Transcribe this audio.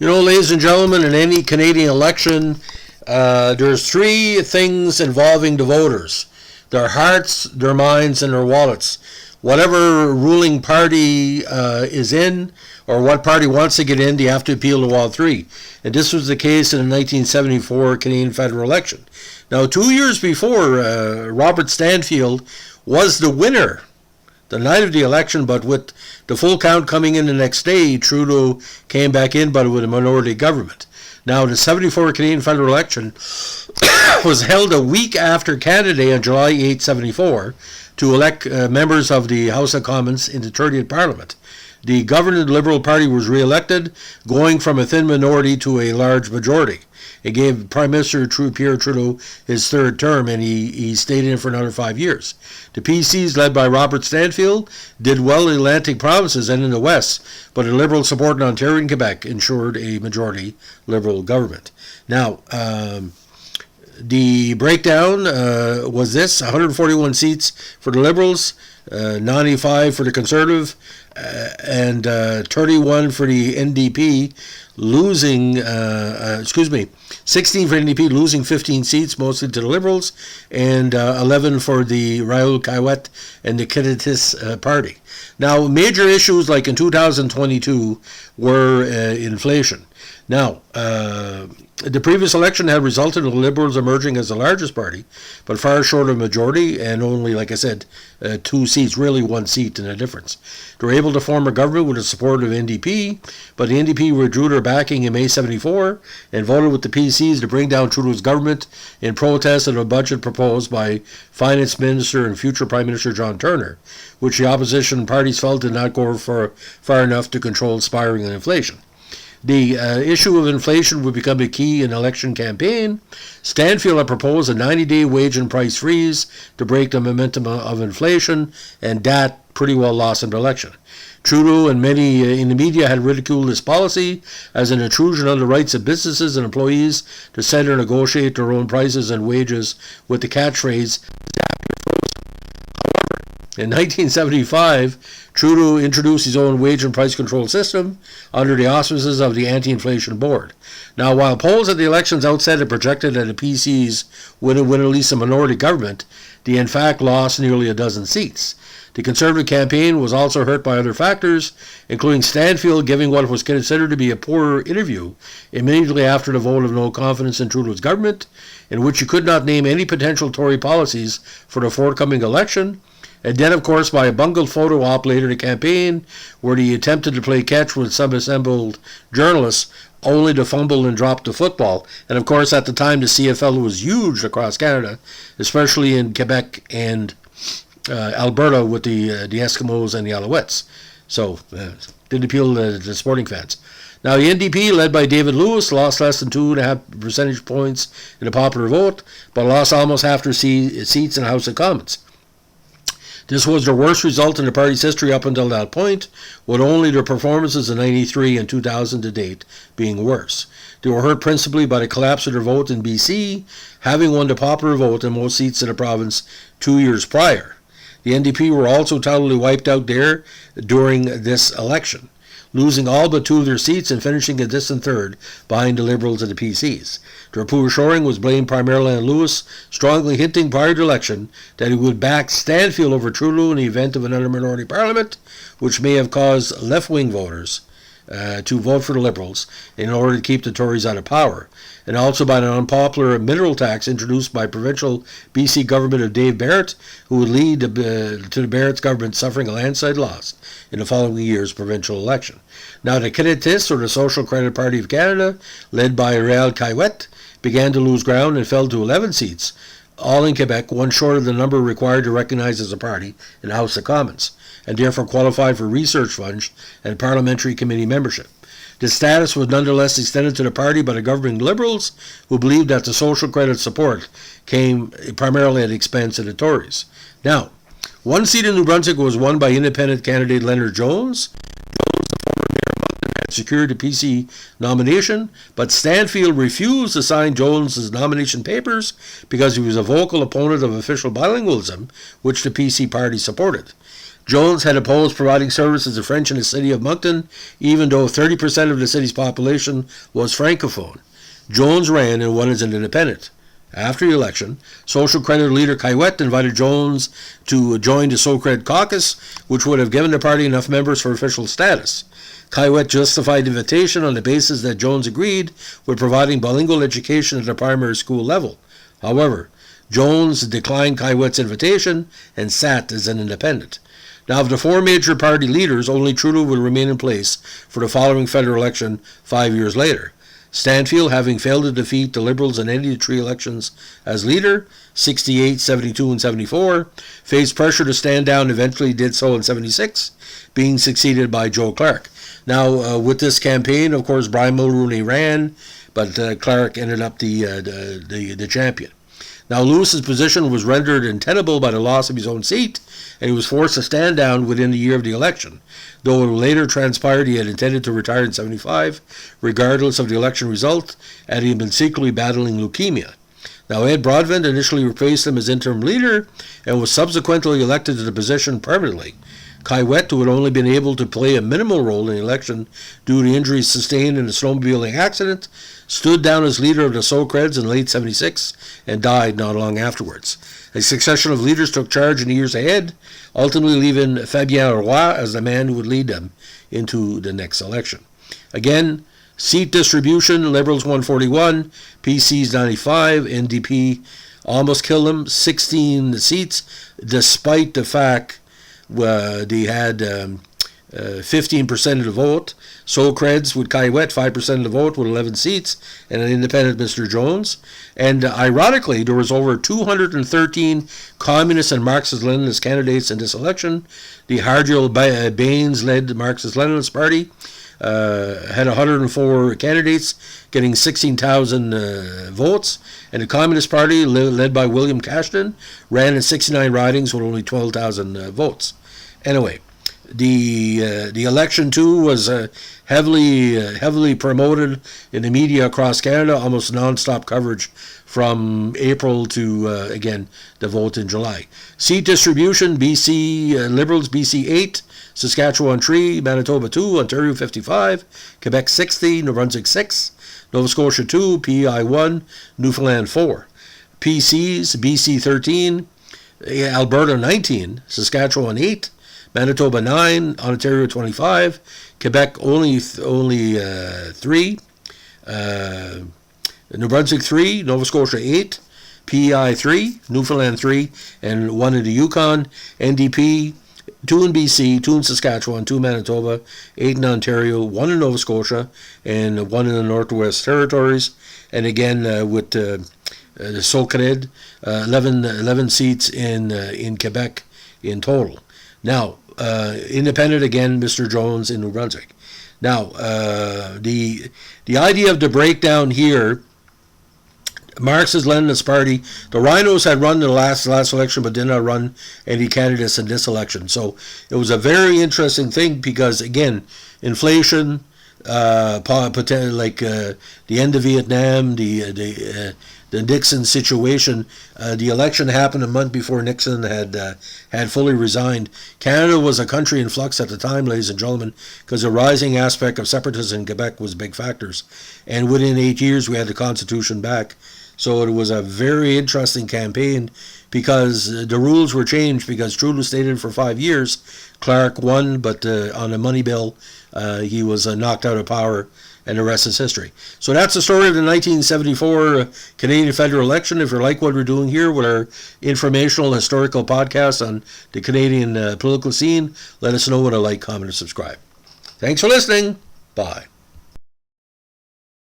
You know, ladies and gentlemen, in any Canadian election, there's three things involving the voters: their hearts, their minds, and their wallets. Whatever ruling party is in, or what party wants to get in, they have to appeal to all three. And this was the case in the 1974 Canadian federal election. Now, 2 years before, Robert Stanfield was the winner the night of the election, but with the full count coming in the next day, Trudeau came back in, but with a minority government. Now, the 74 Canadian federal election was held a week after Canada Day on July 8, 74, to elect members of the House of Commons in the 30th Parliament. The governing Liberal Party was re-elected, going from a thin minority to a large majority. It gave Prime Minister Pierre Trudeau his third term, and he stayed in it for another 5 years. The PCs, led by Robert Stanfield, did well in the Atlantic provinces and in the West, but the Liberal support in Ontario and Quebec ensured a majority Liberal government. Now, the breakdown was this: 141 seats for the Liberals, 95 for the Conservative, and 31 for the NDP, losing, 16 for NDP, losing 15 seats, mostly to the Liberals, and 11 for the Raoul Caillouette and the Quédétis party. Now, major issues like in 2022 were inflation. Now, the previous election had resulted in the Liberals emerging as the largest party, but far short of majority, and only, like I said, 2 seats, really 1 seat in the difference. They were able to form a government with the support of NDP, but the NDP withdrew their backing in May 74 and voted with the PCs to bring down Trudeau's government in protest of a budget proposed by Finance Minister and future Prime Minister John Turner, which the opposition parties felt did not go far enough to control spiraling inflation. The issue of inflation would become a key in election campaign. Stanfield had proposed a 90-day wage and price freeze to break the momentum of inflation, and that pretty well lost an election. Trudeau and many in the media had ridiculed this policy as an intrusion on the rights of businesses and employees to set or negotiate their own prices and wages with the catchphrase, in 1975, Trudeau introduced his own wage and price control system under the auspices of the Anti-Inflation Board. Now, while polls at the election's outset had projected that the PCs would win at least a minority government, they in fact lost nearly a dozen seats. The Conservative campaign was also hurt by other factors, including Stanfield giving what was considered to be a poor interview immediately after the vote of no confidence in Trudeau's government, in which he could not name any potential Tory policies for the forthcoming election, and then, of course, by a bungled photo op later in the campaign, where he attempted to play catch with some assembled journalists, only to fumble and drop the football. And, of course, at the time, the CFL was huge across Canada, especially in Quebec and Alberta with the Eskimos and the Alouettes. So, didn't appeal to the sporting fans. Now, the NDP, led by David Lewis, lost less than 2.5 percentage points in the popular vote, but lost almost half their seats in the House of Commons. This was their worst result in the party's history up until that point, with only their performances in 93 and 2000 to date being worse. They were hurt principally by the collapse of their vote in BC, having won the popular vote in most seats in the province 2 years prior. The NDP were also totally wiped out there during this election, losing all but 2 of their seats and finishing a distant third behind the Liberals and the PCs. Their poor showing was blamed primarily on Lewis, strongly hinting prior to the election that he would back Stanfield over Trudeau in the event of another minority parliament, which may have caused left-wing voters to vote for the Liberals in order to keep the Tories out of power, and also by an unpopular mineral tax introduced by provincial BC government of Dave Barrett, who would lead to the Barrett's government suffering a landslide loss in the following year's provincial election. Now, the Quédétis, or the Social Credit Party of Canada, led by Raoul Caillouette, began to lose ground and fell to 11 seats, all in Quebec, one short of the number required to recognize as a party in the House of Commons, and therefore qualified for research funds and parliamentary committee membership. This status was nonetheless extended to the party by the governing Liberals, who believed that the social credit support came primarily at the expense of the Tories. Now, one seat in New Brunswick was won by independent candidate Leonard Jones. Secured a PC nomination, but Stanfield refused to sign Jones's nomination papers because he was a vocal opponent of official bilingualism, which the PC party supported. Jones had opposed providing services in French in the city of Moncton, even though 30% of the city's population was Francophone. Jones ran and won as an independent. After the election, Social Credit leader Caillouette invited Jones to join the SoCreds caucus, which would have given the party enough members for official status. Caillouette justified the invitation on the basis that Jones agreed with providing bilingual education at the primary school level. However, Jones declined Caillouette's invitation and sat as an independent. Now, of the four major party leaders, only Trudeau will remain in place for the following federal election 5 years later. Stanfield, having failed to defeat the Liberals in any of the three elections as leader, 68, 72, and 74, faced pressure to stand down and eventually did so in 76, being succeeded by Joe Clark. Now, with this campaign, of course, Brian Mulroney ran, but Clark ended up the champion. Now, Lewis's position was rendered untenable by the loss of his own seat, and he was forced to stand down within the year of the election, though it later transpired he had intended to retire in 75, regardless of the election result, and he had been secretly battling leukemia. Now, Ed Broadbent initially replaced him as interim leader and was subsequently elected to the position permanently. Caillouette, who had only been able to play a minimal role in the election due to injuries sustained in a snowmobiling accident, stood down as leader of the SoCreds in late 76 and died not long afterwards. A succession of leaders took charge in the years ahead, ultimately leaving Fabien Roy as the man who would lead them into the next election. Again, seat distribution, Liberals 141, PCs 95, NDP almost killed them, 16 seats, despite the fact they had 15% of the vote. SoCreds with Caillouette, 5% of the vote with 11 seats, and an independent Mr. Jones. And ironically, there was over 213 communist and Marxist-Leninist candidates in this election. The Harjil Baines-led Marxist-Leninist Party had 104 candidates, getting 16,000 votes, and the Communist Party, led by William Cashton, ran in 69 ridings with only 12,000 votes. Anyway, the election too was heavily promoted in the media across Canada, almost non-stop coverage from April to again the vote in July. Seat distribution: BC Liberals BC 8, Saskatchewan 3, Manitoba 2, Ontario 55, Quebec 60, New Brunswick 6, Nova Scotia 2, PEI 1, Newfoundland 4. PCs: BC 13, Alberta 19, Saskatchewan 8, Manitoba 9, Ontario 25, Quebec only 3, New Brunswick 3, Nova Scotia 8, PEI 3, Newfoundland 3, and 1 in the Yukon. NDP 2 in BC, 2 in Saskatchewan, 2 in Manitoba, 8 in Ontario, 1 in Nova Scotia, and 1 in the Northwest Territories. And again with the SoCreds, 11 seats in Quebec in total. Now, independent again, Mr. Jones in New Brunswick. Now, the idea of the breakdown here, Marxist-Leninist Party, the Rhinos had run the last election but did not run any candidates in this election. So it was a very interesting thing because, again, inflation, like the end of Vietnam, the Nixon situation, the election happened a month before Nixon had fully resigned. Canada was a country in flux at the time, ladies and gentlemen, because the rising aspect of separatism in Quebec was big factors. And within 8 years, we had the Constitution back. So it was a very interesting campaign because the rules were changed because Trudeau stayed in for 5 years. Clark won, but on a money bill, he was knocked out of power, and the rest is history. So that's the story of the 1974 Canadian federal election. If you like what we're doing here with our informational historical podcast on the Canadian political scene, let us know with a like, comment, and subscribe. Thanks for listening. Bye.